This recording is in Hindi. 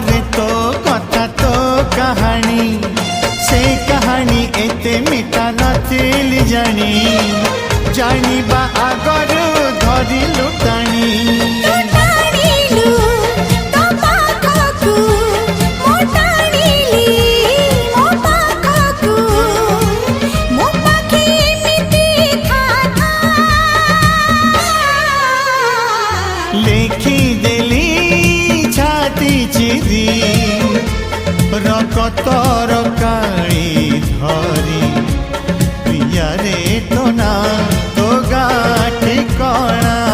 रे तो कथा तो कहानी से कहानी एते मिठा नथिली जानी जानिबा आगरु धरिलु टाणी लेखी देली छाती चिरी रकतर काली धरी प्रिया रे तो ना तो गाठी कणा।